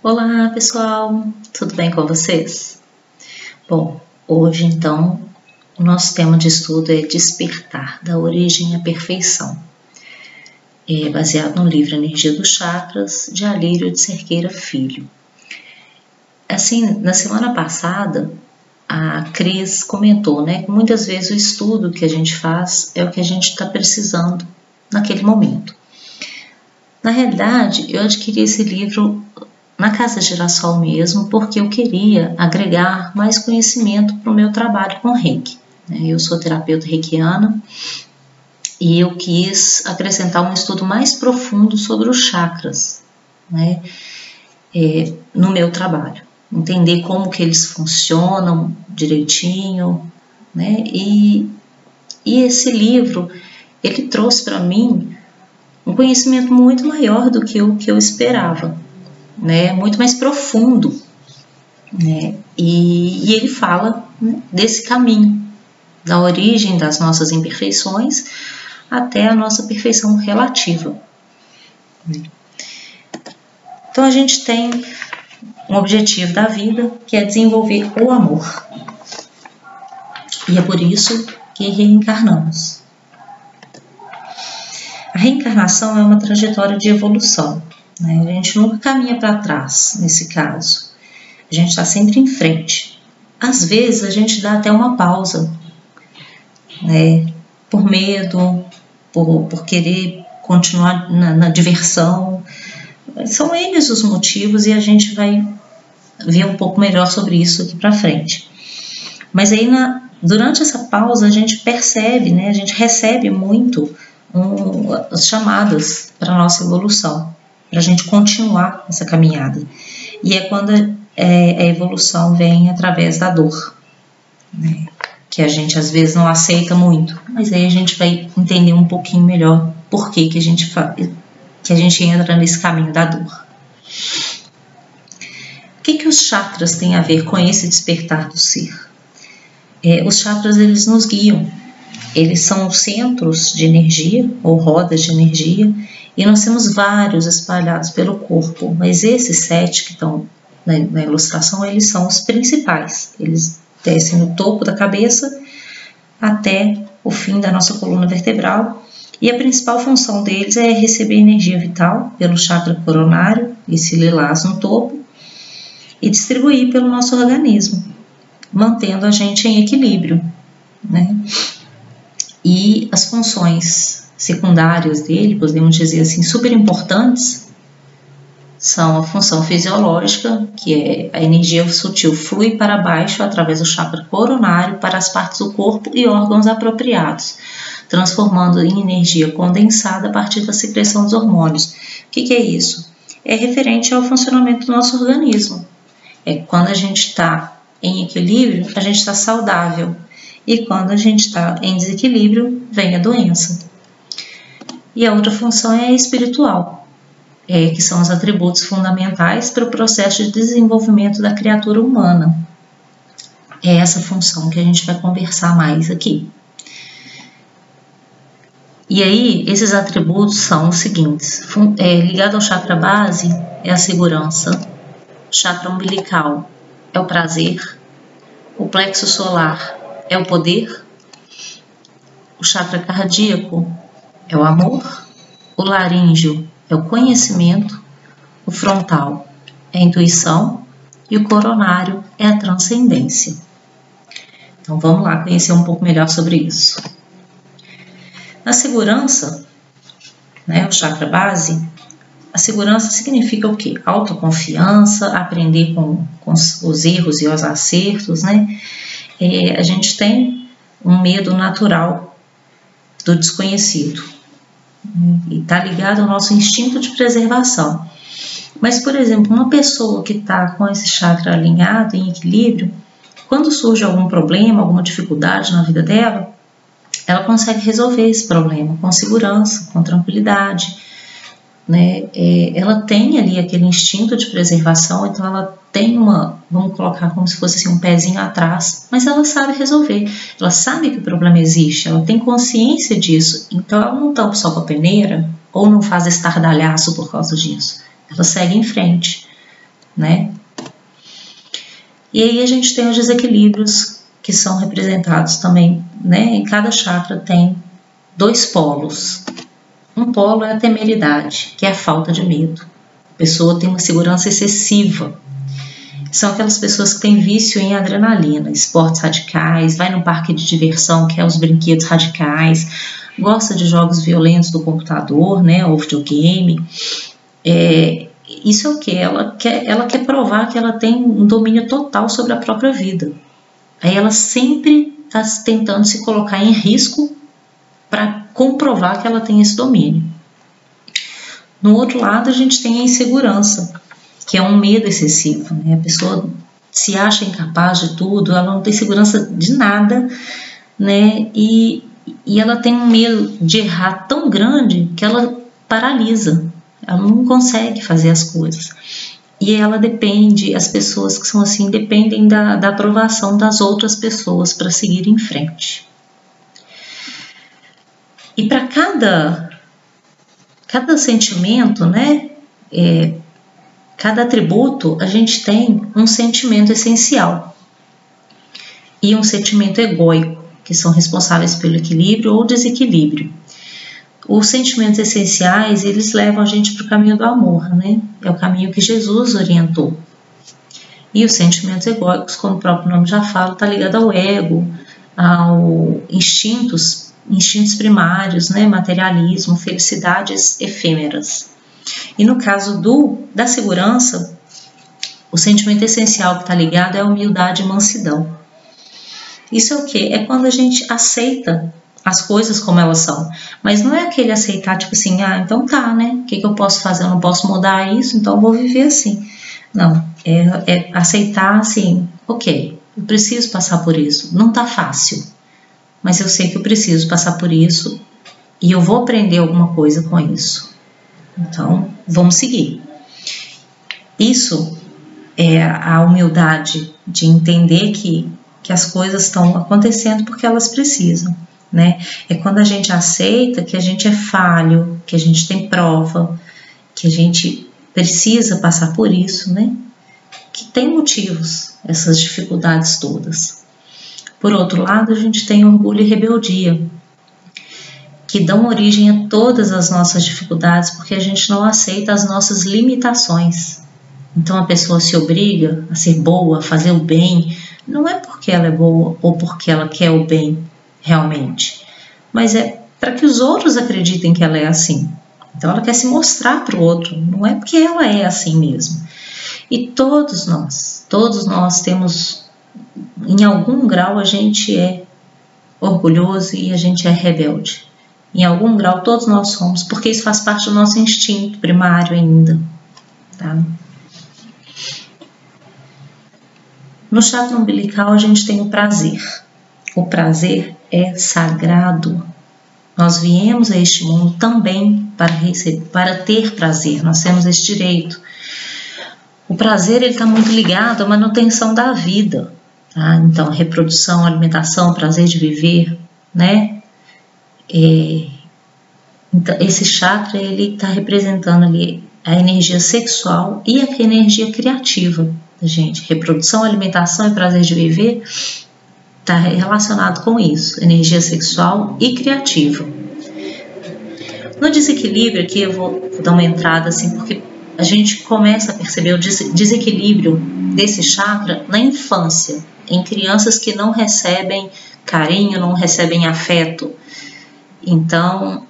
Olá pessoal, tudo bem com vocês? Bom, hoje então o nosso tema de estudo é Despertar, da origem à perfeição. É baseado no livro Energia dos Chakras, de Alírio de Cerqueira Filho. Assim, na semana passada, a Cris comentou, que muitas vezes o estudo que a gente faz é o que a gente está precisando naquele momento. Na realidade, eu adquiri esse livro na Casa Girassol mesmo, porque eu queria agregar mais conhecimento para o meu trabalho com Reiki. Eu sou terapeuta reikiana e eu quis acrescentar um estudo mais profundo sobre os chakras, no meu trabalho. Entender como que eles funcionam direitinho, E esse livro, ele trouxe para mim um conhecimento muito maior do que o que eu esperava. Muito mais profundo, e ele fala desse caminho, da origem das nossas imperfeições até a nossa perfeição relativa. Então a gente tem um objetivo da vida, que é desenvolver o amor, e é por isso que reencarnamos. A reencarnação é uma trajetória de evolução. A gente nunca caminha para trás, nesse caso. A gente está sempre em frente. Às vezes, a gente dá até uma pausa, por medo, por querer continuar na diversão. São eles os motivos e a gente vai ver um pouco melhor sobre isso aqui para frente. Mas aí, durante essa pausa, a gente percebe, a gente recebe muito as chamadas para a nossa evolução, para a gente continuar essa caminhada. E é quando a evolução vem através da dor, que a gente às vezes não aceita muito, mas aí a gente vai entender um pouquinho melhor por que a gente entra nesse caminho da dor. O que os chakras têm a ver com esse despertar do ser? Os chakras, eles nos guiam. Eles são centros de energia, ou rodas de energia, e nós temos vários espalhados pelo corpo, mas esses 7 que estão na ilustração, eles são os principais. Eles descem no topo da cabeça até o fim da nossa coluna vertebral, e a principal função deles é receber energia vital pelo chakra coronário, esse lilás no topo, e distribuir pelo nosso organismo, mantendo a gente em equilíbrio, E as funções secundárias dele, podemos dizer assim, super importantes, são a função fisiológica, que é a energia sutil flui para baixo através do chakra coronário para as partes do corpo e órgãos apropriados, transformando em energia condensada a partir da secreção dos hormônios. O que é isso? É referente ao funcionamento do nosso organismo. Quando a gente está em equilíbrio, a gente está saudável, e quando a gente está em desequilíbrio, vem a doença. E a outra função é a espiritual, que são os atributos fundamentais para o processo de desenvolvimento da criatura humana. É essa função que a gente vai conversar mais aqui. E aí, esses atributos são os seguintes. Ligado ao chakra base é a segurança, o chakra umbilical é o prazer, o plexo solar é o poder, o chakra cardíaco é o amor, o laríngeo é o conhecimento, o frontal é a intuição e o coronário é a transcendência. Então vamos lá conhecer um pouco melhor sobre isso. Na segurança, o chakra base, a segurança significa o quê? Autoconfiança, aprender com os erros e os acertos, A gente tem um medo natural do desconhecido e está ligado ao nosso instinto de preservação. Mas, por exemplo, uma pessoa que está com esse chakra alinhado, em equilíbrio, quando surge algum problema, alguma dificuldade na vida dela, ela consegue resolver esse problema com segurança, com tranquilidade. Ela tem ali aquele instinto de preservação, então ela tem vamos colocar como se fosse assim, um pezinho atrás, mas ela sabe resolver, ela sabe que o problema existe, ela tem consciência disso, então ela não tampa só com a peneira ou não faz estardalhaço por causa disso, ela segue em frente, né? E aí a gente tem os desequilíbrios que são representados também, né? Em cada chakra tem 2 polos. Um polo é a temeridade, que é a falta de medo. A pessoa tem uma segurança excessiva. São aquelas pessoas que têm vício em adrenalina, esportes radicais, vai no parque de diversão, quer os brinquedos radicais, gosta de jogos violentos do computador, né, ou videogame. Isso é o que? Ela quer provar que ela tem um domínio total sobre a própria vida. Aí ela sempre está tentando se colocar em risco para comprovar que ela tem esse domínio. No outro lado, a gente tem a insegurança, que é um medo excessivo, né? A pessoa se acha incapaz de tudo, ela não tem segurança de nada, né? E ela tem um medo de errar tão grande que ela paralisa, ela não consegue fazer as coisas. E ela depende, as pessoas que são assim, dependem da aprovação das outras pessoas para seguir em frente. E para cada sentimento, né, cada atributo, a gente tem um sentimento essencial e um sentimento egóico, que são responsáveis pelo equilíbrio ou desequilíbrio. Os sentimentos essenciais, eles levam a gente para o caminho do amor, né? É o caminho que Jesus orientou. E os sentimentos egóicos, como o próprio nome já fala, está ligado ao ego, ao instintos primários, né? Materialismo, felicidades efêmeras. E no caso da segurança, o sentimento essencial que está ligado é a humildade e mansidão. Isso é o quê? É quando a gente aceita as coisas como elas são. Mas não é aquele aceitar, tipo assim, então tá, né? O que eu posso fazer? Eu não posso mudar isso, então eu vou viver assim. Não, é aceitar assim, ok, eu preciso passar por isso. Não tá fácil, mas eu sei que eu preciso passar por isso e eu vou aprender alguma coisa com isso. Então, vamos seguir. Isso é a humildade de entender que as coisas estão acontecendo porque elas precisam, né? É quando a gente aceita que a gente é falho, que a gente tem prova, que a gente precisa passar por isso, né? Que tem motivos, essas dificuldades todas. Por outro lado, a gente tem orgulho e rebeldia, que dão origem a todas as nossas dificuldades, porque a gente não aceita as nossas limitações. Então a pessoa se obriga a ser boa, a fazer o bem, não é porque ela é boa ou porque ela quer o bem realmente, mas é para que os outros acreditem que ela é assim. Então ela quer se mostrar para o outro, não é porque ela é assim mesmo. E todos nós temos, em algum grau a gente é orgulhoso e a gente é rebelde. Em algum grau todos nós somos, porque isso faz parte do nosso instinto primário ainda, tá? No chakra umbilical a gente tem o prazer. O prazer é sagrado. Nós viemos a este mundo também para ter prazer. Nós temos esse direito. O prazer está muito ligado à manutenção da vida, tá? Então, reprodução, alimentação, prazer de viver, né? Então, esse chakra ele está representando ali a energia sexual e a energia criativa da gente. Reprodução, alimentação e prazer de viver está relacionado com isso, energia sexual e criativa. No desequilíbrio aqui eu vou dar uma entrada assim, porque a gente começa a perceber o desequilíbrio desse chakra na infância, em crianças que não recebem carinho, não recebem afeto, então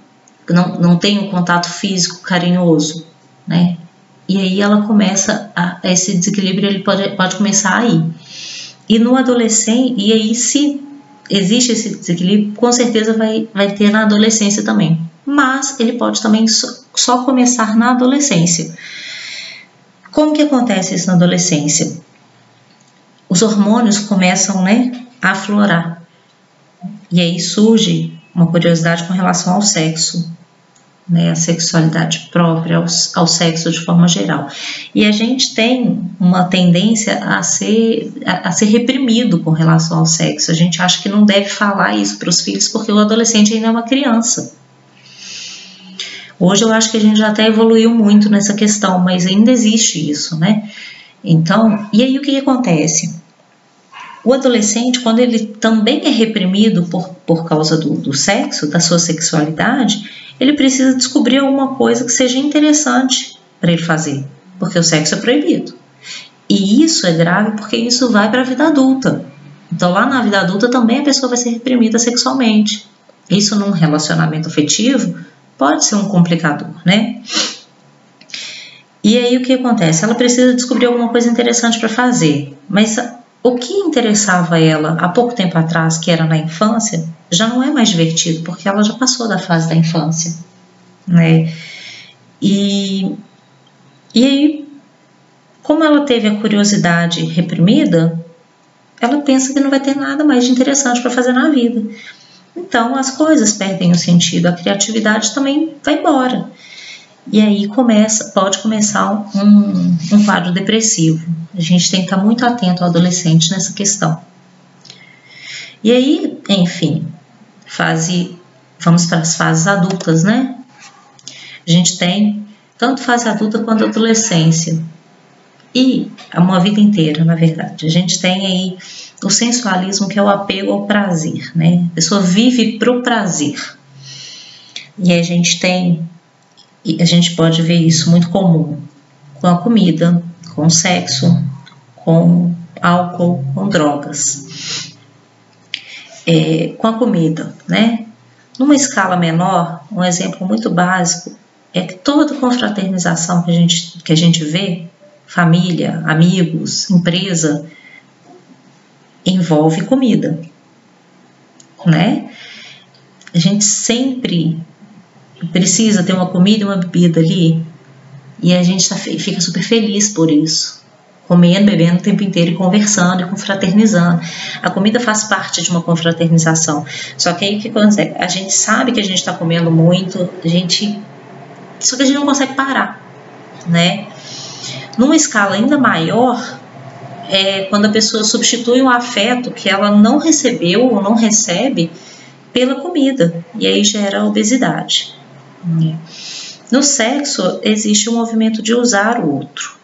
não tem um contato físico carinhoso, né? E aí ela começa esse desequilíbrio ele pode começar aí. E no adolescente, e aí se existe esse desequilíbrio, com certeza vai ter na adolescência também. Mas ele pode também só começar na adolescência. Como que acontece isso na adolescência? Os hormônios começam, né, a aflorar. E aí surge uma curiosidade com relação ao sexo, né, a sexualidade própria, ao sexo de forma geral. E a gente tem uma tendência a ser reprimido com relação ao sexo. A gente acha que não deve falar isso para os filhos porque o adolescente ainda é uma criança. Hoje eu acho que a gente já até evoluiu muito nessa questão, mas ainda existe isso, né? Então, e aí o que acontece? O adolescente, quando ele também é reprimido por causa do sexo, da sua sexualidade, ele precisa descobrir alguma coisa que seja interessante para ele fazer, porque o sexo é proibido. E isso é grave porque isso vai para a vida adulta. Então, lá na vida adulta também a pessoa vai ser reprimida sexualmente. Isso num relacionamento afetivo pode ser um complicador, né? E aí o que acontece? Ela precisa descobrir alguma coisa interessante para fazer, mas o que interessava ela há pouco tempo atrás, que era na infância, já não é mais divertido, porque ela já passou da fase da infância, né? E aí, como ela teve a curiosidade reprimida, ela pensa que não vai ter nada mais de interessante para fazer na vida. Então, as coisas perdem o sentido, a criatividade também vai embora. E aí pode começar um quadro depressivo. A gente tem que estar muito atento ao adolescente nessa questão. E aí, enfim, vamos para as fases adultas, né? A gente tem tanto fase adulta quanto adolescência. E uma vida inteira, na verdade. A gente tem aí o sensualismo, que é o apego ao prazer, né? A pessoa vive pro prazer. E a gente pode ver isso muito comum com a comida, com o sexo, com álcool, com drogas. Com a comida, né? Numa escala menor, um exemplo muito básico é que toda confraternização que a gente vê, família, amigos, empresa, envolve comida, né? A gente sempre precisa ter uma comida e uma bebida ali, e a gente fica super feliz por isso, comendo, bebendo o tempo inteiro e conversando e confraternizando. A comida faz parte de uma confraternização, só que aí o que acontece? A gente sabe que a gente está comendo muito, só que a gente não consegue parar, né? Numa escala ainda maior, quando a pessoa substitui um afeto que ela não recebeu ou não recebe pela comida, e aí gera obesidade. No sexo, existe um movimento de usar o outro,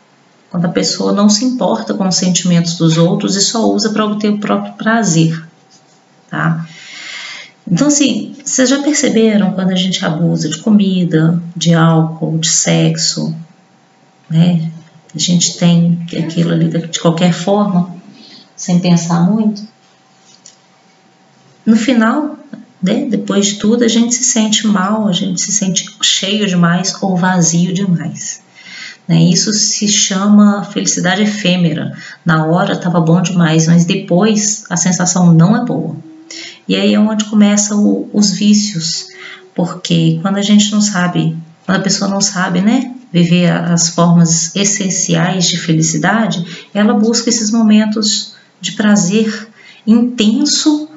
quando a pessoa não se importa com os sentimentos dos outros e só usa para obter o próprio prazer, tá? Então, assim, vocês já perceberam quando a gente abusa de comida, de álcool, de sexo, né? A gente tem aquilo ali de qualquer forma, sem pensar muito. No final, né, depois de tudo, a gente se sente mal, a gente se sente cheio demais ou vazio demais. Né? Isso se chama felicidade efêmera. Na hora estava bom demais, mas depois a sensação não é boa. E aí é onde começam os vícios, porque quando a gente não sabe, quando a pessoa não sabe, né, viver as formas essenciais de felicidade, ela busca esses momentos de prazer intenso,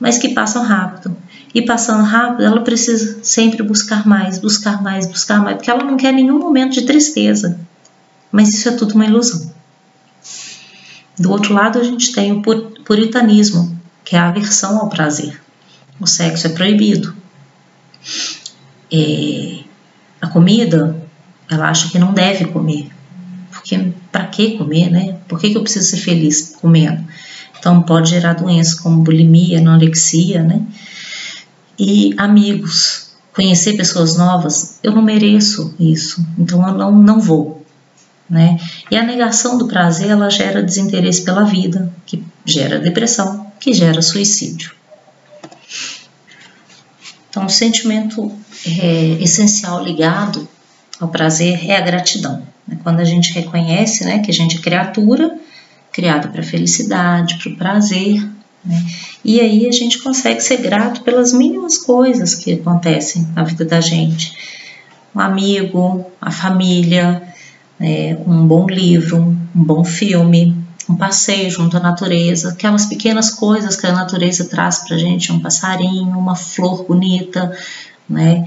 mas que passam rápido. E passando rápido, ela precisa sempre buscar mais, porque ela não quer nenhum momento de tristeza. Mas isso é tudo uma ilusão. Do outro lado, a gente tem o puritanismo, que é a aversão ao prazer. O sexo é proibido. A comida, ela acha que não deve comer. Porque para que comer, né? Por que eu preciso ser feliz comendo? Então pode gerar doenças como bulimia, anorexia, né? E amigos, conhecer pessoas novas, eu não mereço isso, então eu não vou, né? E a negação do prazer, ela gera desinteresse pela vida, que gera depressão, que gera suicídio. Então o sentimento essencial ligado ao prazer é a gratidão. Quando a gente reconhece, né, que a gente é criatura, criada para a felicidade, para o prazer, né? E aí a gente consegue ser grato pelas mínimas coisas que acontecem na vida da gente. Um amigo, a família, um bom livro, um bom filme, um passeio junto à natureza, aquelas pequenas coisas que a natureza traz para a gente, um passarinho, uma flor bonita, né?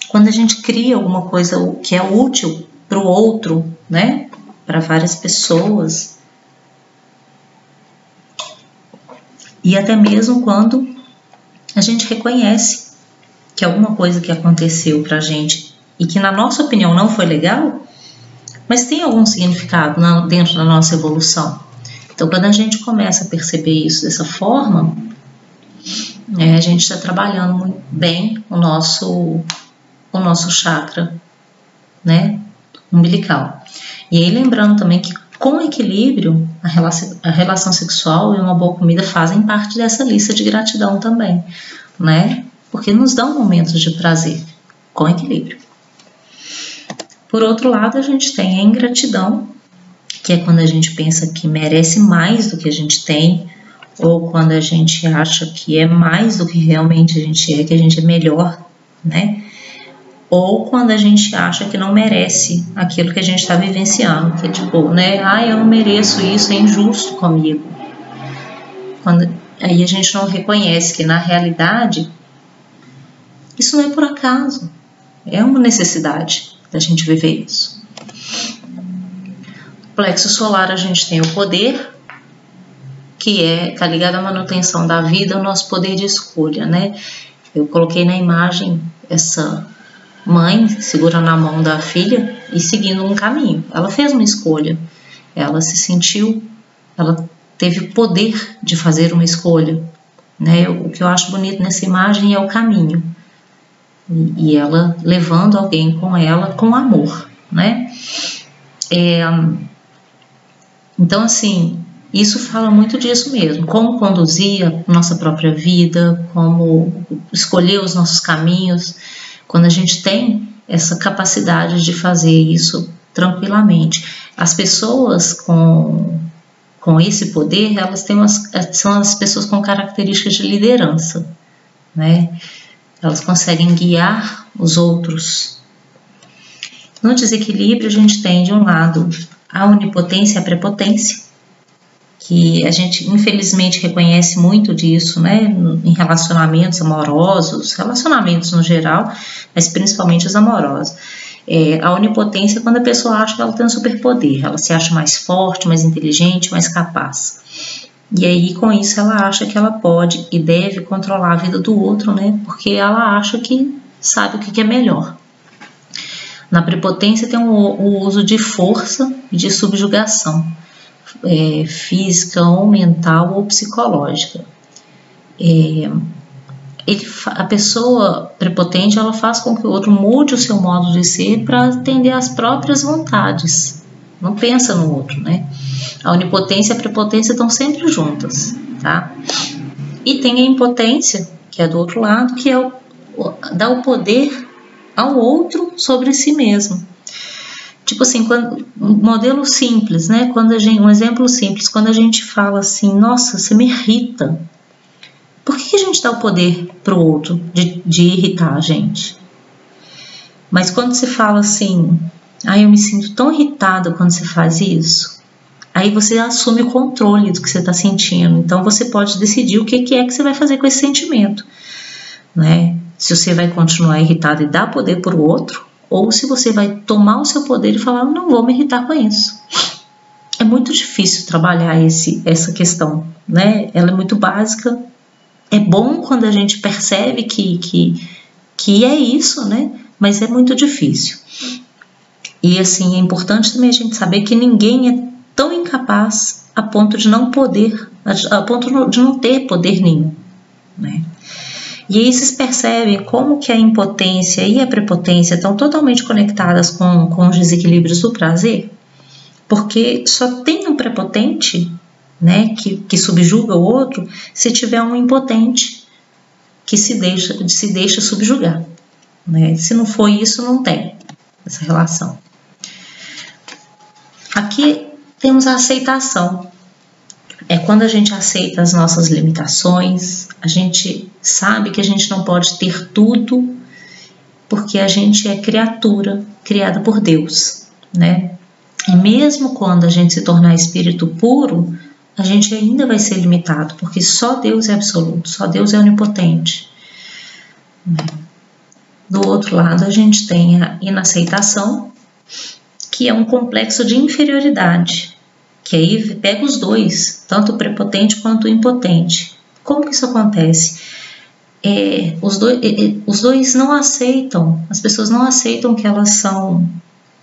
Quando a gente cria alguma coisa que é útil para o outro, né? Para várias pessoas, e até mesmo quando a gente reconhece que alguma coisa que aconteceu pra gente e que na nossa opinião não foi legal, mas tem algum significado dentro da nossa evolução. Então, quando a gente começa a perceber isso dessa forma, a gente está trabalhando muito bem o nosso chakra, né, umbilical. E aí, lembrando também que com equilíbrio, a relação sexual e uma boa comida fazem parte dessa lista de gratidão também, né? Porque nos dão momentos de prazer com equilíbrio. Por outro lado, a gente tem a ingratidão, que é quando a gente pensa que merece mais do que a gente tem, ou quando a gente acha que é mais do que realmente a gente é, que a gente é melhor, né? Ou quando a gente acha que não merece aquilo que a gente está vivenciando, que é tipo, né? Eu não mereço isso, é injusto comigo. Aí a gente não reconhece que na realidade isso não é por acaso, é uma necessidade da gente viver isso. No plexo solar a gente tem o poder, que está ligado à manutenção da vida, o nosso poder de escolha, né? Eu coloquei na imagem essa mãe segurando a mão da filha e seguindo um caminho. Ela fez uma escolha, ela se sentiu, ela teve poder de fazer uma escolha, né? O que eu acho bonito nessa imagem é o caminho e ela levando alguém com ela com amor, né? Então, assim, isso fala muito disso mesmo, como conduzir a nossa própria vida, como escolher os nossos caminhos. Quando a gente tem essa capacidade de fazer isso tranquilamente. As pessoas com esse poder, elas são as pessoas com características de liderança, né? Elas conseguem guiar os outros. No desequilíbrio, a gente tem, de um lado, a onipotência e a prepotência, que a gente infelizmente reconhece muito disso, né, em relacionamentos amorosos, relacionamentos no geral, mas principalmente os amorosos. A onipotência é quando a pessoa acha que ela tem um superpoder, ela se acha mais forte, mais inteligente, mais capaz. E aí, com isso, ela acha que ela pode e deve controlar a vida do outro, né, porque ela acha que sabe o que é melhor. Na prepotência tem o uso de força e de subjugação. Física ou mental ou psicológica. A pessoa prepotente, ela faz com que o outro mude o seu modo de ser para atender às próprias vontades, não pensa no outro, né? A onipotência e a prepotência estão sempre juntas, tá? E tem a impotência, que é do outro lado, que é dar o poder ao outro sobre si mesmo. Tipo assim, um modelo simples, né? Um exemplo simples, quando a gente fala assim, nossa, você me irrita. Por que a gente dá o poder pro outro de irritar a gente? Mas quando você fala assim, eu me sinto tão irritada quando você faz isso, aí você assume o controle do que você está sentindo. Então você pode decidir o que é que você vai fazer com esse sentimento, né? Se você vai continuar irritado e dar poder pro outro, ou se você vai tomar o seu poder e falar, não vou me irritar com isso. É muito difícil trabalhar essa questão, né? Ela é muito básica. É bom quando a gente percebe que é isso, né? Mas é muito difícil. E assim, é importante também a gente saber que ninguém é tão incapaz a ponto de não ter poder nenhum, né? E aí vocês percebem como que a impotência e a prepotência estão totalmente conectadas com os desequilíbrios do prazer, porque só tem um prepotente, né, que subjuga o outro, se tiver um impotente que se deixa subjugar, né? Se não for isso, não tem essa relação. Aqui temos a aceitação. É quando a gente aceita as nossas limitações, a gente sabe que a gente não pode ter tudo, porque a gente é criatura criada por Deus, né? E mesmo quando a gente se tornar espírito puro, a gente ainda vai ser limitado, porque só Deus é absoluto, só Deus é onipotente. Do outro lado, a gente tem a inaceitação, que é um complexo de inferioridade, que aí pega os dois, tanto o prepotente quanto o impotente. Como que isso acontece? Os dois não aceitam, as pessoas não aceitam que elas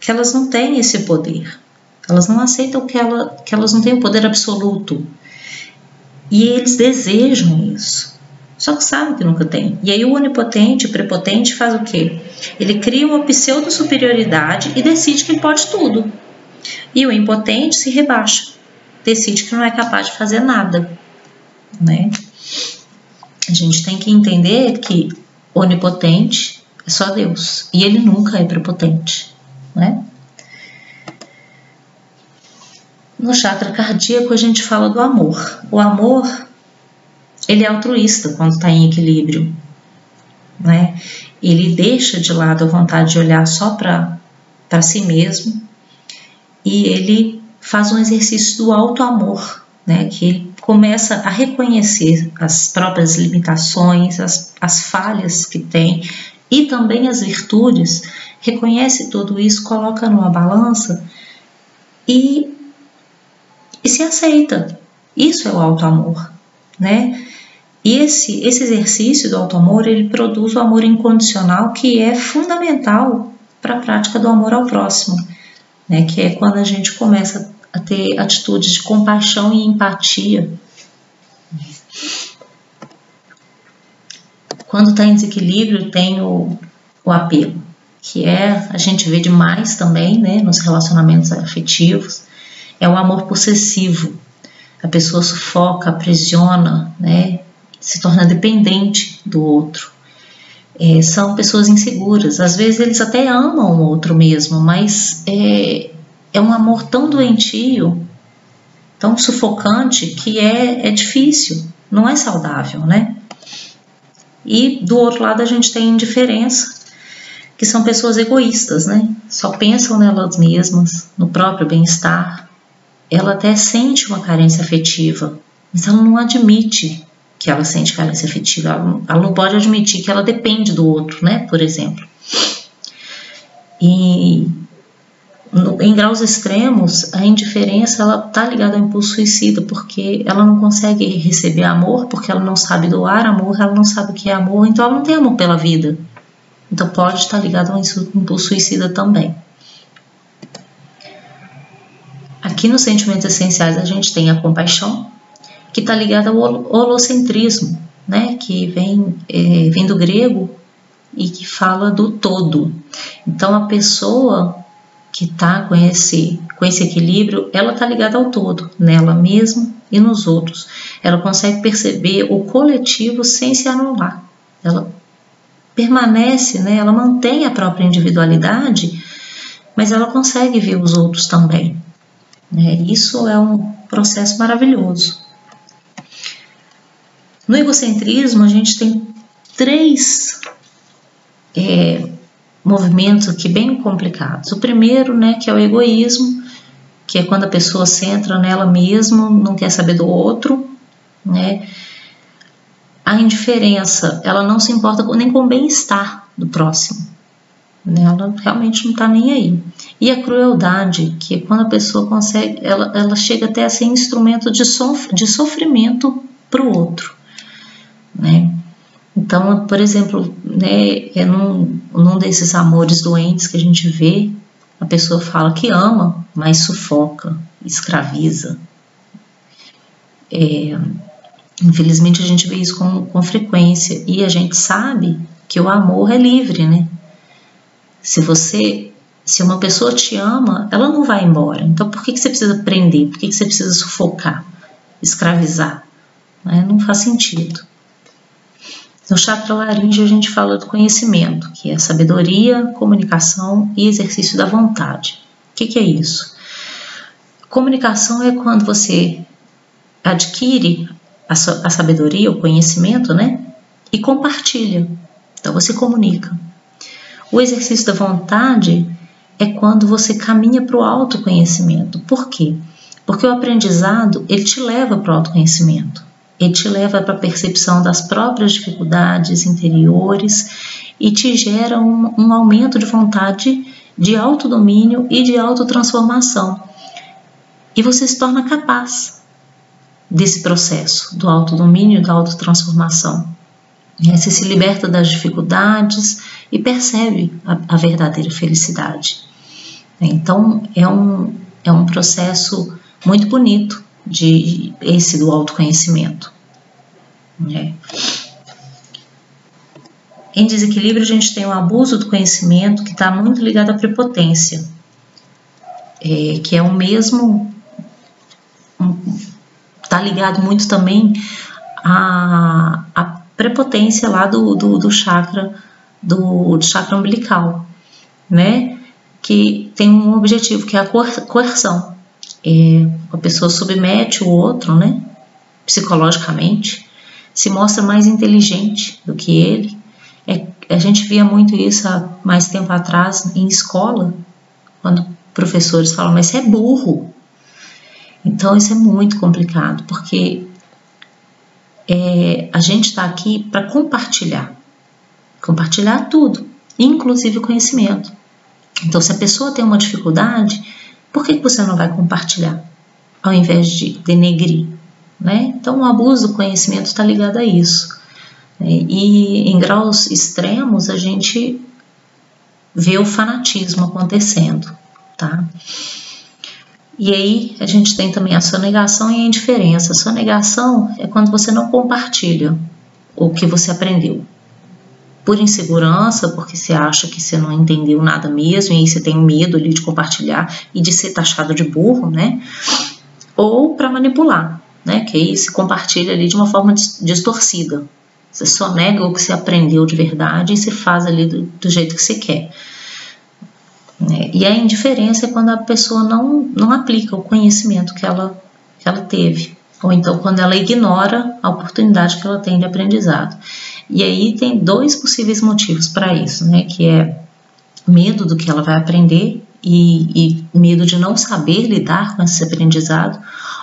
que elas não têm esse poder. Elas não aceitam que elas não têm o poder absoluto. E eles desejam isso. Só que sabem que nunca tem. E aí o onipotente, o prepotente faz o quê? Ele cria uma pseudo-superioridade e decide que pode tudo. E o impotente se rebaixa. Decide que não é capaz de fazer nada. Né? A gente tem que entender que onipotente é só Deus. E ele nunca é prepotente. Né? No chakra cardíaco a gente fala do amor. O amor, ele é altruísta quando está em equilíbrio. Né? Ele deixa de lado a vontade de olhar só para si mesmo e ele faz um exercício do auto-amor, né? Que ele começa a reconhecer as próprias limitações, as falhas que tem e também as virtudes, reconhece tudo isso, coloca numa balança e se aceita. Isso é o auto-amor, né? E esse exercício do auto-amor, ele produz o amor incondicional, que é fundamental para a prática do amor ao próximo, né? Que é quando a gente começa a ter atitudes de compaixão e empatia. Quando está em desequilíbrio, tem o apego, que a gente vê demais também, né, nos relacionamentos afetivos, é o amor possessivo. A pessoa sufoca, aprisiona, né, se torna dependente do outro. São pessoas inseguras. Às vezes eles até amam o outro mesmo, mas é um amor tão doentio, tão sufocante, que é difícil, não é saudável, né? E do outro lado a gente tem a indiferença, que são pessoas egoístas, né? Só pensam nelas mesmas, no próprio bem-estar. Ela até sente uma carência afetiva, mas ela não admite que ela sente carência afetiva. Ela não pode admitir que ela depende do outro, né? Por exemplo. E em graus extremos, a indiferença ela está ligada ao impulso suicida, porque ela não consegue receber amor, porque ela não sabe doar amor, ela não sabe o que é amor, então ela não tem amor pela vida. Então pode estar ligado ao impulso suicida também. Aqui nos sentimentos essenciais a gente tem a compaixão, que está ligada ao holocentrismo, né? Que vem do grego e que fala do todo. Então a pessoa que está com esse equilíbrio, ela está ligada ao todo, nela mesma e nos outros. Ela consegue perceber o coletivo sem se anular. Ela permanece, né? Ela mantém a própria individualidade, mas ela consegue ver os outros também. Isso é um processo maravilhoso. No egocentrismo, a gente tem 3 movimentos aqui bem complicados. O primeiro, né, que é o egoísmo, que é quando a pessoa se centra nela mesma, não quer saber do outro, né? A indiferença, ela não se importa nem com o bem-estar do próximo, né? Ela realmente não está nem aí. E a crueldade, que é quando a pessoa consegue, ela chega até a ser instrumento de sofrimento para o outro, né? Então, por exemplo, né, num desses amores doentes que a gente vê, a pessoa fala que ama, mas sufoca, escraviza. Infelizmente a gente vê isso com frequência, e a gente sabe que o amor é livre, né? Se uma pessoa te ama, ela não vai embora. Então por que você precisa prender? Por que você precisa sufocar, escravizar? Não faz sentido. No chakra laríngeo a gente fala do conhecimento, que é sabedoria, comunicação e exercício da vontade. O que é isso? Comunicação é quando você adquire a sabedoria, o conhecimento, né? E compartilha. Então você comunica. O exercício da vontade é quando você caminha para o autoconhecimento. Por quê? Porque o aprendizado, ele te leva para o autoconhecimento. Ele te leva para a percepção das próprias dificuldades interiores e te gera um aumento de vontade, de autodomínio e de autotransformação. E você se torna capaz desse processo do autodomínio e da autotransformação. Você se liberta das dificuldades e percebe a verdadeira felicidade. Então, é um processo muito bonito esse do autoconhecimento, né? Em desequilíbrio, a gente tem o abuso do conhecimento, que está muito ligado à prepotência, que é o mesmo, está ligado muito também à prepotência lá do chakra umbilical, né? Que tem um objetivo, que é a coerção. A pessoa submete o outro, né? Psicologicamente, se mostra mais inteligente do que ele. A gente via muito isso há mais tempo atrás em escola, quando professores falam, mas você é burro. Então isso é muito complicado, porque a gente está aqui para compartilhar tudo, inclusive o conhecimento. Então, se a pessoa tem uma dificuldade, por que você não vai compartilhar, ao invés de denegrir, né? Então, o abuso do conhecimento está ligado a isso. E em graus extremos, a gente vê o fanatismo acontecendo, tá? E aí, a gente tem também a sonegação e a indiferença. A sonegação é quando você não compartilha o que você aprendeu. Por insegurança, porque você acha que você não entendeu nada mesmo, e aí você tem medo ali de compartilhar e de ser taxado de burro, né? Ou para manipular, né? Que aí se compartilha ali de uma forma distorcida. Você só nega o que você aprendeu de verdade e se faz ali do jeito que você quer. E a indiferença é quando a pessoa não aplica o conhecimento que ela teve, ou então quando ela ignora a oportunidade que ela tem de aprendizado. E aí tem dois possíveis motivos para isso, né? Que é medo do que ela vai aprender e medo de não saber lidar com esse aprendizado,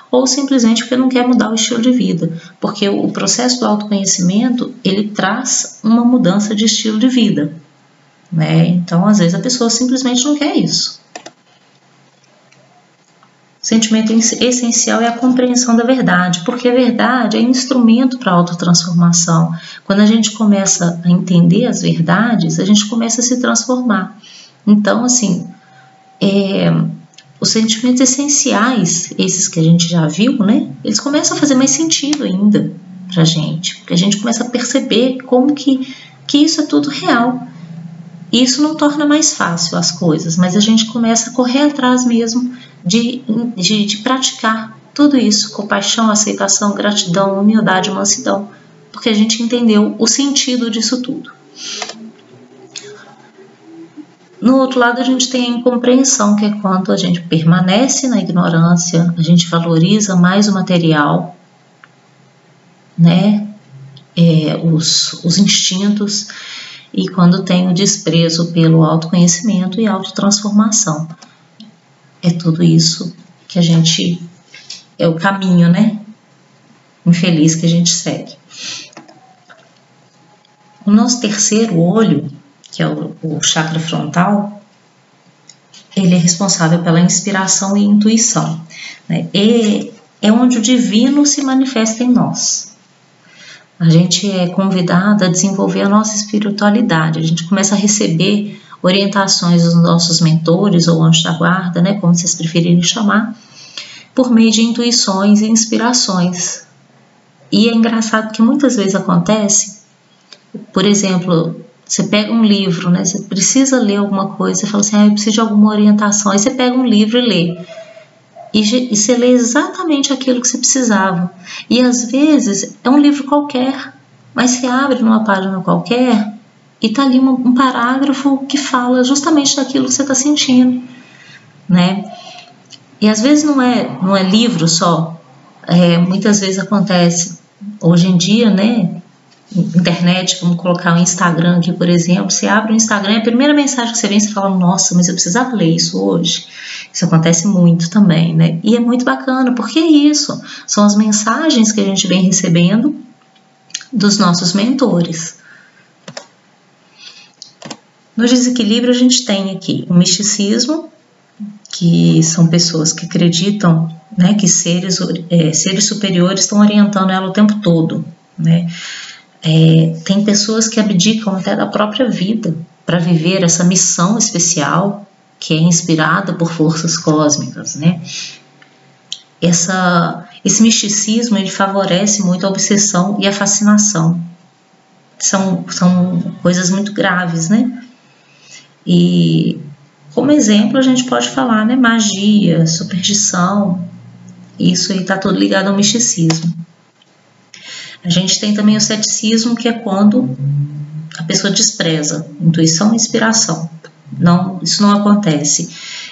ou simplesmente porque não quer mudar o estilo de vida, porque o processo do autoconhecimento, ele traz uma mudança de estilo de vida, né? Então, às vezes, a pessoa simplesmente não quer isso. O sentimento essencial é a compreensão da verdade, porque a verdade é instrumento para a autotransformação. Quando a gente começa a entender as verdades, a gente começa a se transformar. Então, assim, os sentimentos essenciais, esses que a gente já viu, né? Eles começam a fazer mais sentido ainda pra gente, porque a gente começa a perceber como que isso é tudo real. E isso não torna mais fácil as coisas, mas a gente começa a correr atrás mesmo de praticar tudo isso, compaixão, aceitação, gratidão, humildade, mansidão, porque a gente entendeu o sentido disso tudo. No outro lado, a gente tem a incompreensão, que é quando a gente permanece na ignorância, a gente valoriza mais o material, né? Os instintos, e quando tem o desprezo pelo autoconhecimento e autotransformação. É tudo isso que a gente... é o caminho, né? Infeliz que a gente segue. O nosso terceiro olho, que é o chakra frontal, ele é responsável pela inspiração e intuição, né? É onde o divino se manifesta em nós. A gente é convidado a desenvolver a nossa espiritualidade, a gente começa a receber orientações dos nossos mentores ou anjos da guarda, né, como vocês preferirem chamar, por meio de intuições e inspirações. E é engraçado que muitas vezes acontece, por exemplo, você pega um livro, né? Você precisa ler alguma coisa, você fala assim, eu preciso de alguma orientação, aí você pega um livro e lê. E você lê exatamente aquilo que você precisava. E às vezes é um livro qualquer, mas você abre numa página qualquer e tá ali um parágrafo que fala justamente daquilo que você está sentindo, né? E às vezes não é livro só, muitas vezes acontece, hoje em dia, né? Internet, vamos colocar o Instagram aqui, por exemplo, você abre o Instagram, a primeira mensagem que você vê, você fala, nossa, mas eu precisava ler isso hoje. Isso acontece muito também, né? E é muito bacana, porque é isso, são as mensagens que a gente vem recebendo dos nossos mentores. No desequilíbrio a gente tem aqui o misticismo, que são pessoas que acreditam, né, que seres superiores estão orientando ela o tempo todo, né? Tem pessoas que abdicam até da própria vida para viver essa missão especial, que é inspirada por forças cósmicas, né? Esse misticismo, ele favorece muito a obsessão e a fascinação. São coisas muito graves, né? E como exemplo a gente pode falar, né? Magia, superstição, isso aí está tudo ligado ao misticismo. A gente tem também o ceticismo, que é quando a pessoa despreza intuição e inspiração. Não, isso não acontece.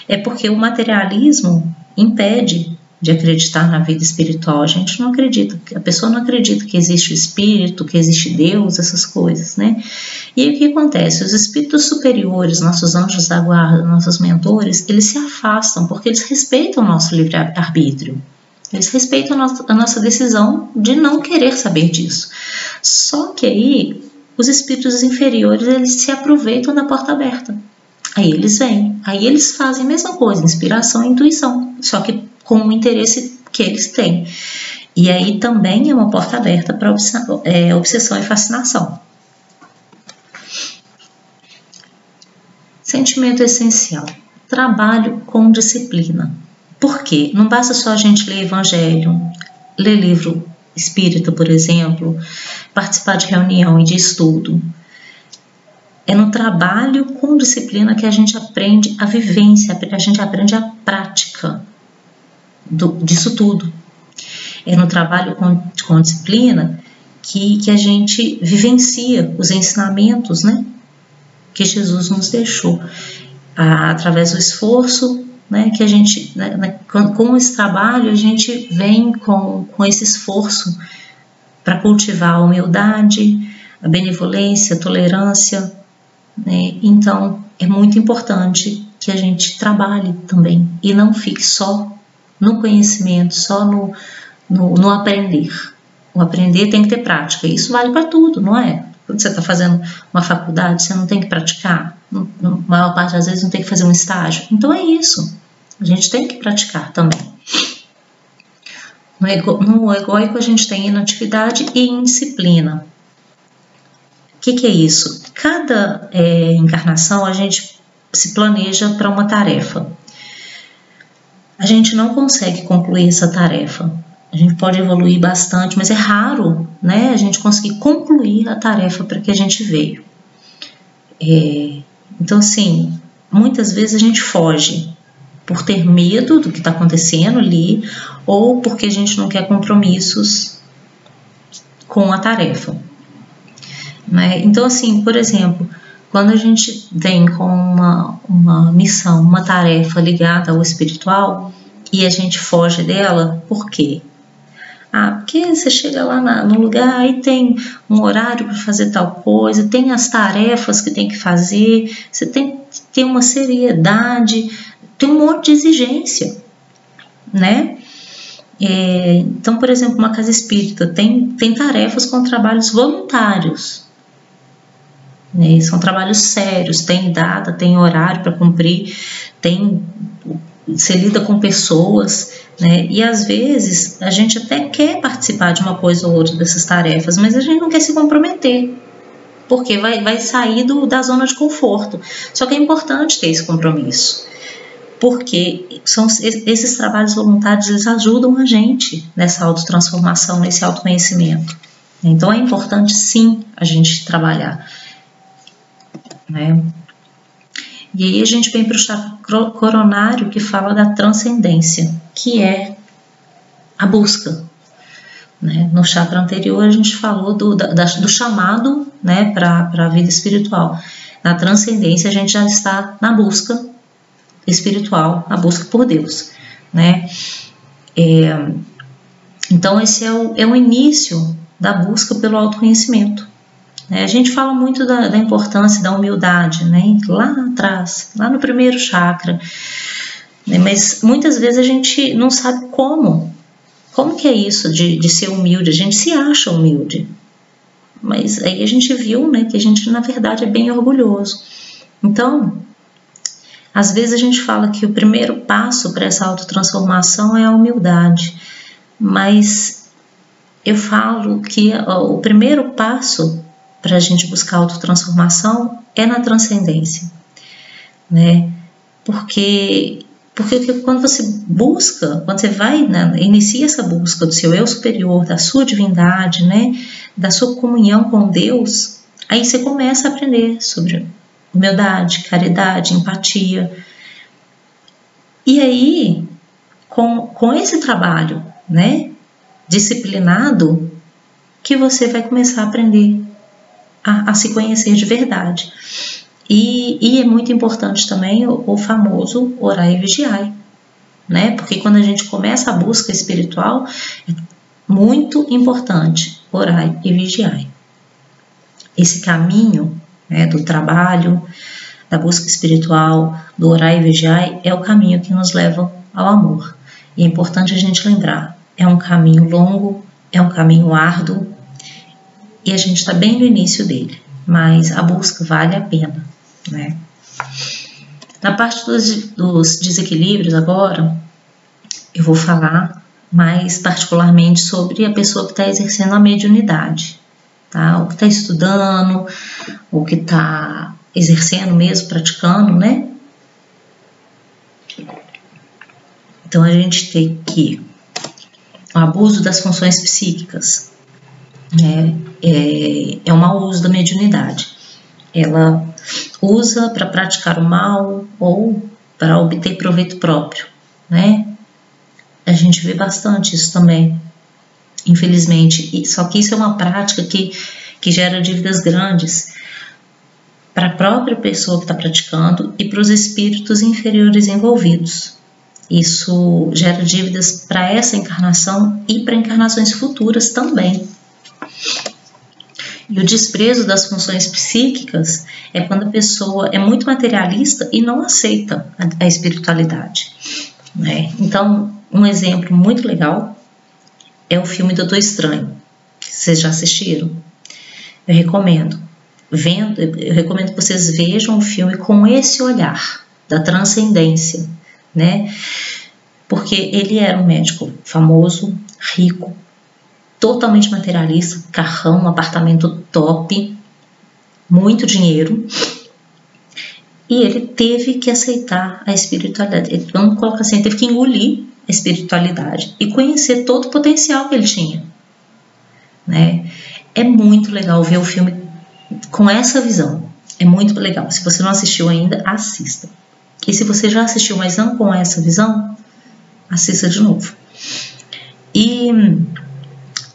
É porque o materialismo impede de acreditar na vida espiritual. A gente não acredita, a pessoa não acredita que existe o espírito, que existe Deus, essas coisas, né? E aí o que acontece? Os espíritos superiores, nossos anjos da guarda, nossos mentores, eles se afastam porque eles respeitam o nosso livre-arbítrio. Eles respeitam a nossa decisão de não querer saber disso. Só que aí, os espíritos inferiores, eles se aproveitam da porta aberta. Aí eles vêm, aí eles fazem a mesma coisa, inspiração e intuição, só que com o interesse que eles têm. E aí também é uma porta aberta para obsessão e fascinação. Sentimento essencial. Trabalho com disciplina. Por quê? Não basta só a gente ler evangelho, ler livro espírita, por exemplo, participar de reunião e de estudo. É no trabalho com disciplina que a gente aprende a vivência, a gente aprende a prática disso tudo. É no trabalho com disciplina que a gente vivencia os ensinamentos, né, que Jesus nos deixou, através do esforço, né, que a gente, com esse trabalho, a gente vem com esse esforço para cultivar a humildade, a benevolência, a tolerância, né? Então, é muito importante que a gente trabalhe também e não fique só no conhecimento, só no aprender. O aprender tem que ter prática, e isso vale para tudo, não é? Quando você está fazendo uma faculdade, você não tem que praticar, na maior parte das vezes não tem que fazer um estágio. Então é isso, a gente tem que praticar também. No egóico a gente tem inatividade e indisciplina. O que é isso? Cada encarnação a gente se planeja para uma tarefa. A gente não consegue concluir essa tarefa. A gente pode evoluir bastante, mas é raro, né, a gente conseguir concluir a tarefa para que a gente veio. Então, assim, muitas vezes a gente foge por ter medo do que está acontecendo ali ou porque a gente não quer compromissos com a tarefa. Né? Então, assim, por exemplo, quando a gente vem com uma missão, uma tarefa ligada ao espiritual e a gente foge dela, por quê? Porque você chega lá no lugar e tem um horário para fazer tal coisa, tem as tarefas que tem que fazer, você tem que ter uma seriedade, tem um monte de exigência, né? Então, por exemplo, uma casa espírita tem tarefas com trabalhos voluntários, né? São trabalhos sérios, tem data, tem horário para cumprir, você lida com pessoas, né? E às vezes a gente até quer participar de uma coisa ou outra dessas tarefas, mas a gente não quer se comprometer, porque vai sair da zona de conforto. Só que é importante ter esse compromisso, porque esses trabalhos voluntários, eles ajudam a gente nessa autotransformação, nesse autoconhecimento. Então é importante sim a gente trabalhar, né? E aí a gente vem para o chakra coronário, que fala da transcendência, que é a busca, né? No chakra anterior a gente falou do chamado, né, para a vida espiritual. Na transcendência a gente já está na busca espiritual, na busca por Deus, né? Então esse é o início da busca pelo autoconhecimento. A gente fala muito da importância da humildade, né? Lá atrás, lá no primeiro chakra, né? Mas muitas vezes a gente não sabe como que é isso de ser humilde. A gente se acha humilde, mas aí a gente viu, né, que a gente na verdade é bem orgulhoso. Então, às vezes a gente fala que o primeiro passo para essa autotransformação é a humildade, mas eu falo que o primeiro passo para a gente buscar autotransformação é na transcendência, né? Porque quando você busca, quando você vai, né, inicia essa busca do seu eu superior, da sua divindade, né, da sua comunhão com Deus, aí você começa a aprender sobre humildade, caridade, empatia. E aí, com esse trabalho, né, disciplinado, que você vai começar a aprender a se conhecer de verdade. E é muito importante também o famoso orai e vigiai, né? Porque quando a gente começa a busca espiritual, é muito importante orai e vigiai. Esse caminho, né, do trabalho, da busca espiritual, do orai e vigiai, é o caminho que nos leva ao amor. E é importante a gente lembrar, é um caminho longo, é um caminho árduo, e a gente está bem no início dele, mas a busca vale a pena, né? Na parte dos desequilíbrios agora, eu vou falar mais particularmente sobre a pessoa que está exercendo a mediunidade, tá? O que está estudando, o que está exercendo mesmo, praticando, né? Então a gente tem que o abuso das funções psíquicas, né? É um mau uso da mediunidade. Ela usa para praticar o mal ou para obter proveito próprio, né? A gente vê bastante isso também, infelizmente. Só que isso é uma prática que gera dívidas grandes para a própria pessoa que está praticando e para os espíritos inferiores envolvidos. Isso gera dívidas para essa encarnação e para encarnações futuras também. E o desprezo das funções psíquicas é quando a pessoa é muito materialista e não aceita a espiritualidade, né? Então, um exemplo muito legal é o filme Doutor Estranho. Vocês já assistiram? Eu recomendo. Eu recomendo que vocês vejam o filme com esse olhar da transcendência, né? Porque ele era um médico famoso, rico, totalmente materialista, carrão, um apartamento top, muito dinheiro, e ele teve que aceitar a espiritualidade. Vamos colocar assim, ele teve que engolir a espiritualidade e conhecer todo o potencial que ele tinha, né? É muito legal ver o filme com essa visão, é muito legal. Se você não assistiu ainda, assista. E se você já assistiu, mas não com essa visão, assista de novo. E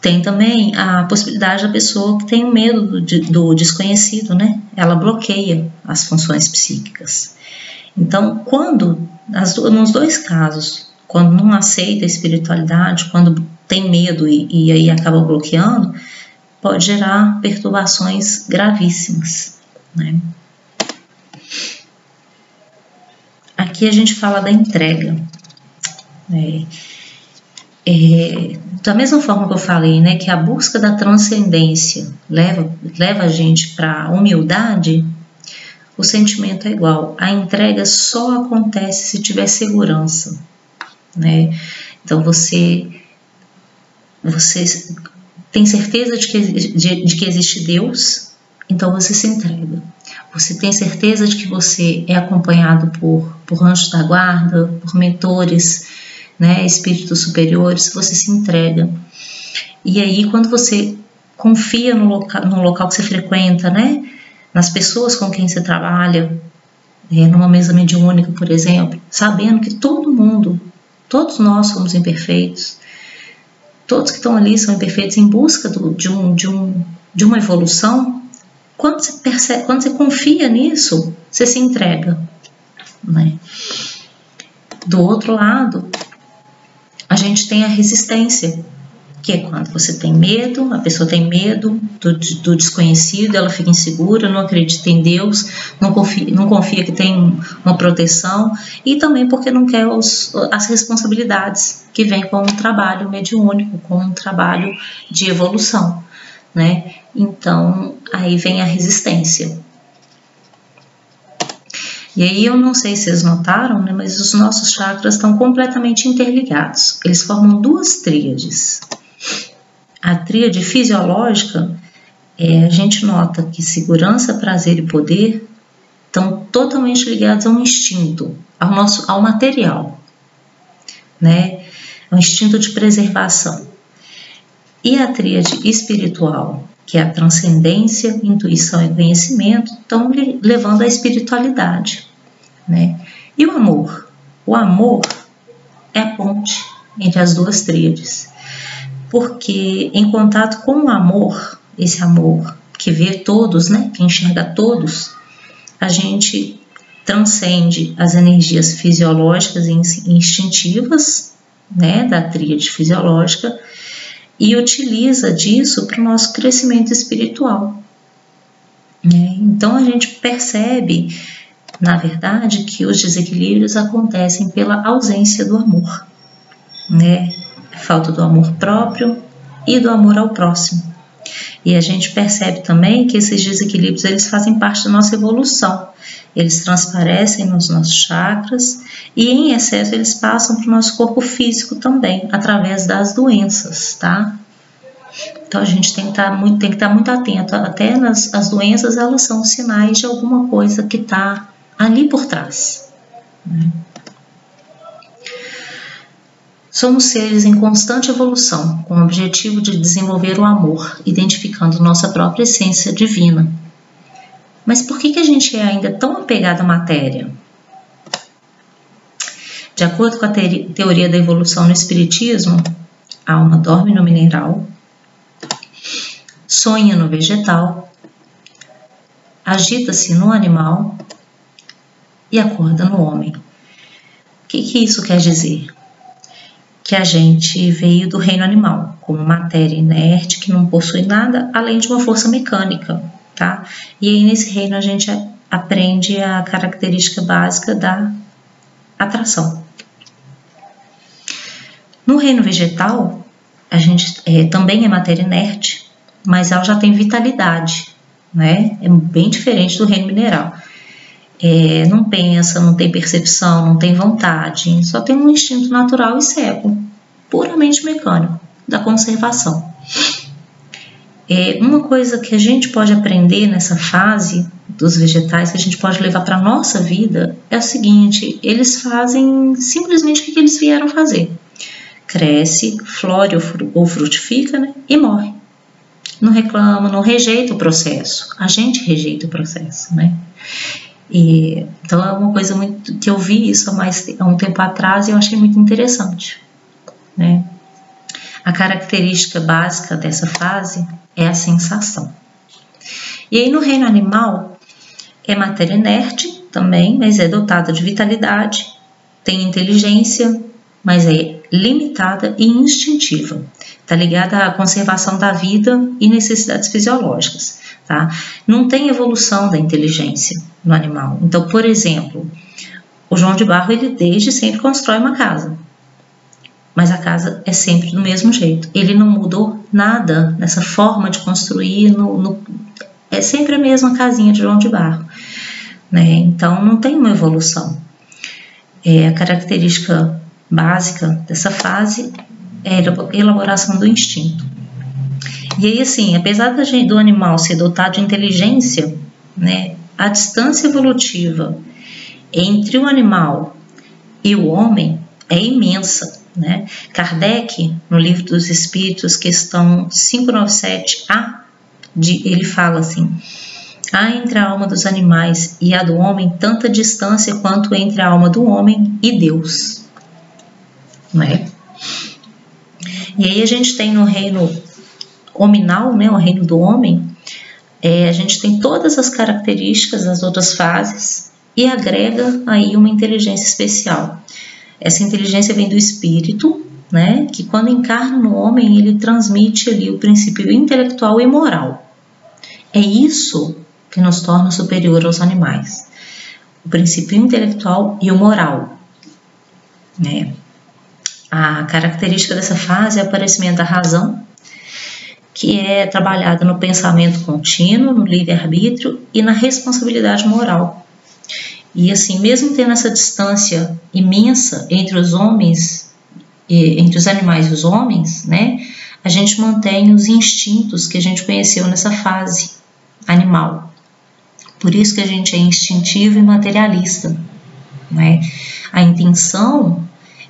tem também a possibilidade da pessoa que tem medo do desconhecido, né? Ela bloqueia as funções psíquicas. Então, nos dois casos, quando não aceita a espiritualidade, quando tem medo e aí acaba bloqueando, pode gerar perturbações gravíssimas, né? Aqui a gente fala da entrega. Da mesma forma que eu falei, né, que a busca da transcendência leva a gente para a humildade, o sentimento é igual. A entrega só acontece se tiver segurança, né? Então você tem certeza de que existe Deus, então você se entrega. Você tem certeza de que você é acompanhado por anjos da guarda, por mentores, né, espíritos superiores, você se entrega. E aí, quando você confia no local que você frequenta, né, nas pessoas com quem você trabalha, numa mesa mediúnica, por exemplo, sabendo que todos nós somos imperfeitos, todos que estão ali são imperfeitos em busca de uma evolução. Quando você confia nisso, você se entrega, né? Do outro lado, a gente tem a resistência, que é quando você tem medo, a pessoa tem medo do desconhecido, ela fica insegura, não acredita em Deus, não confia que tem uma proteção, e também porque não quer as responsabilidades que vêm com um trabalho mediúnico, com um trabalho de evolução, né? Então, aí vem a resistência. E aí eu não sei se vocês notaram, né, mas os nossos chakras estão completamente interligados. Eles formam duas tríades. A tríade fisiológica, a gente nota que segurança, prazer e poder estão totalmente ligados a um instinto, ao material, né? É um instinto de preservação. E a tríade espiritual, que é a transcendência, intuição e conhecimento, estão levando à espiritualidade, né? E o amor? O amor é a ponte entre as duas tríades, porque em contato com o amor, esse amor que vê todos, né, que enxerga todos, a gente transcende as energias fisiológicas e instintivas, né, da tríade fisiológica, e utiliza disso para o nosso crescimento espiritual, né? Então a gente percebe, na verdade, que os desequilíbrios acontecem pela ausência do amor, né? Falta do amor próprio e do amor ao próximo. E a gente percebe também que esses desequilíbrios eles fazem parte da nossa evolução. Eles transparecem nos nossos chakras e em excesso eles passam para o nosso corpo físico também, através das doenças, tá? Então a gente tem que estar muito atento. Até as doenças, elas são sinais de alguma coisa que está ali por trás, né? Somos seres em constante evolução, com o objetivo de desenvolver o amor, identificando nossa própria essência divina. Mas por que a gente é ainda tão apegado à matéria? De acordo com a teoria da evolução no Espiritismo, a alma dorme no mineral, sonha no vegetal, agita-se no animal e acorda no homem. O que isso quer dizer? Que a gente veio do reino animal, como matéria inerte que não possui nada além de uma força mecânica, tá? E aí nesse reino a gente aprende a característica básica da atração. No reino vegetal, a gente também é matéria inerte, mas ela já tem vitalidade, né? É bem diferente do reino mineral. Não pensa, não tem percepção, não tem vontade, só tem um instinto natural e cego, puramente mecânico, da conservação. Uma coisa que a gente pode aprender nessa fase dos vegetais, que a gente pode levar para a nossa vida, é o seguinte: eles fazem simplesmente o que eles vieram fazer. Cresce, flore ou frutifica, né, e morre. Não reclama, não rejeita o processo. A gente rejeita o processo, né? Então é uma coisa muito que eu vi isso há um tempo atrás e eu achei muito interessante, né? A característica básica dessa fase é a sensação. E aí no reino animal é matéria inerte também, mas é dotada de vitalidade, tem inteligência, mas é limitada e instintiva. Está ligada à conservação da vida e necessidades fisiológicas, tá? Não tem evolução da inteligência no animal. Então, por exemplo, o João de Barro, ele desde sempre constrói uma casa, mas a casa é sempre do mesmo jeito. Ele não mudou nada nessa forma de construir, é sempre a mesma casinha de João de Barro, né? Então, não tem uma evolução. A característica básica dessa fase é a elaboração do instinto. E aí, assim, apesar do animal ser dotado de inteligência, né, a distância evolutiva entre o animal e o homem é imensa, né? Kardec, no Livro dos Espíritos, questão 597A, ele fala assim: há entre a alma dos animais e a do homem tanta distância quanto entre a alma do homem e Deus, né? E aí a gente tem no reino hominal, né, o reino do homem, a gente tem todas as características das outras fases e agrega aí uma inteligência especial. Essa inteligência vem do espírito, né, que quando encarna no homem, ele transmite ali o princípio intelectual e moral. É isso que nos torna superior aos animais. O princípio intelectual e o moral, né? A característica dessa fase é o aparecimento da razão, que é trabalhada no pensamento contínuo, no livre-arbítrio e na responsabilidade moral. E assim, mesmo tendo essa distância imensa entre os homens, entre os animais e os homens, né, a gente mantém os instintos que a gente conheceu nessa fase animal. Por isso que a gente é instintivo e materialista, né? A intenção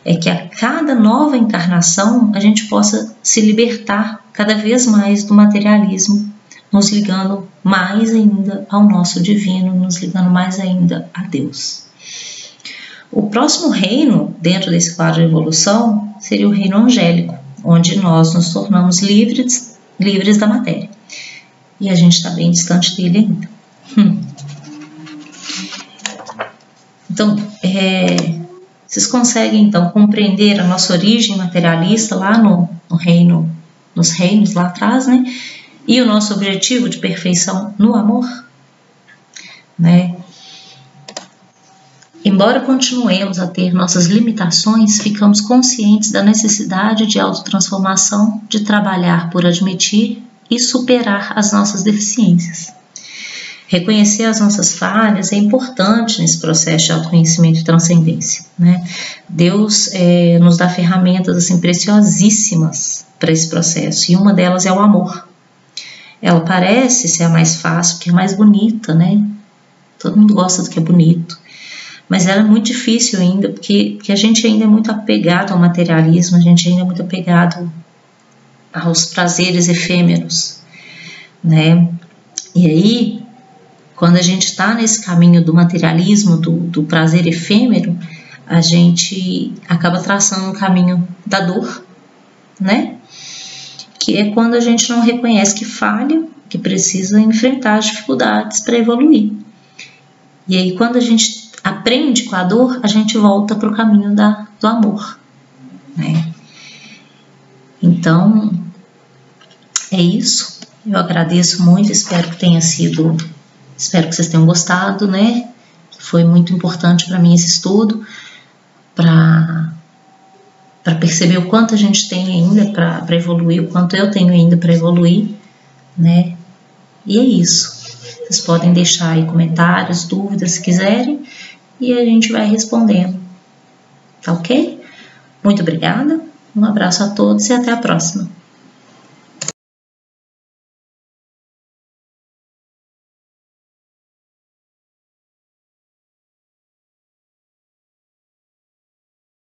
é que a cada nova encarnação a gente possa se libertar cada vez mais do materialismo, nos ligando mais ainda ao nosso divino, nos ligando mais ainda a Deus. O próximo reino, dentro desse quadro de evolução, seria o reino angélico, onde nós nos tornamos livres da matéria. E a gente está bem distante dele ainda. Então, vocês conseguem então compreender a nossa origem materialista lá nos reinos lá atrás, né? E o nosso objetivo de perfeição no amor, né? Embora continuemos a ter nossas limitações, ficamos conscientes da necessidade de autotransformação, de trabalhar por admitir e superar as nossas deficiências. Reconhecer as nossas falhas é importante nesse processo de autoconhecimento e transcendência, né? Deus nos dá ferramentas assim, preciosíssimas para esse processo, e uma delas é o amor. Ela parece ser a mais fácil, porque é mais bonita, né? Todo mundo gosta do que é bonito. Mas ela é muito difícil ainda, porque a gente ainda é muito apegado ao materialismo, a gente ainda é muito apegado aos prazeres efêmeros, né? E aí, quando a gente está nesse caminho do materialismo, do prazer efêmero, a gente acaba traçando um caminho da dor, né? Que é quando a gente não reconhece que falha, que precisa enfrentar as dificuldades para evoluir. E aí, quando a gente aprende com a dor, a gente volta para o caminho do amor, né? Então, é isso. Eu agradeço muito, espero que vocês tenham gostado, né? Foi muito importante para mim esse estudo, para perceber o quanto a gente tem ainda para evoluir, o quanto eu tenho ainda para evoluir, né? E é isso. Vocês podem deixar aí comentários, dúvidas, se quiserem, e a gente vai respondendo, tá ok? Muito obrigada, um abraço a todos e até a próxima.